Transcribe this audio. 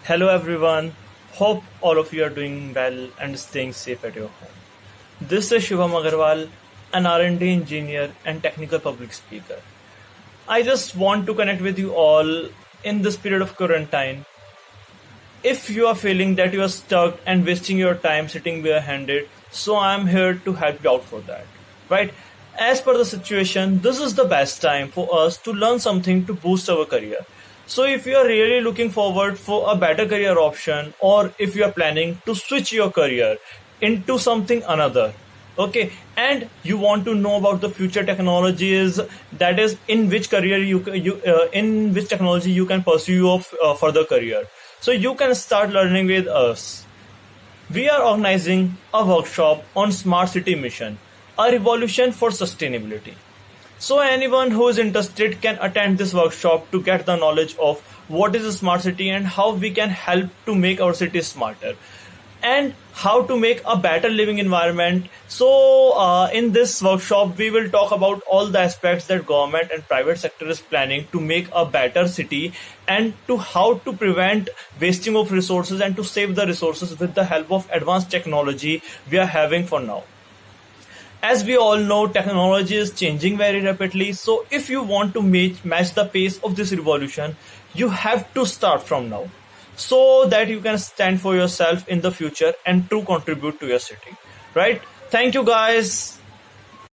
Hello everyone. Hope all of you are doing well and staying safe at your home. This is Shivam Agarwal, an R&D engineer and technical public speaker. I just want to connect with you all in this period of quarantine. If you are feeling that you are stuck and wasting your time sitting barehanded, so I'm here to help you out for that. Right? As per the situation, this is the best time for us to learn something to boost our career. So if you are really looking forward for a better career option, or if you are planning to switch your career into something another, okay, and you want to know about the future technologies, that is in which career in which technology you can pursue your further career, so you can start learning with us. We are organizing a workshop on Smart City Mission, a revolution for sustainability. So anyone who is interested can attend this workshop to get the knowledge of what is a smart city and how we can help to make our city smarter and how to make a better living environment. So in this workshop, we will talk about all the aspects that government and private sector is planning to make a better city, and to how to prevent wasting of resources and to save the resources with the help of advanced technology we are having for now. As we all know, technology is changing very rapidly. So if you want to match the pace of this revolution, you have to start from now so that you can stand for yourself in the future and to contribute to your city. Right? Thank you guys.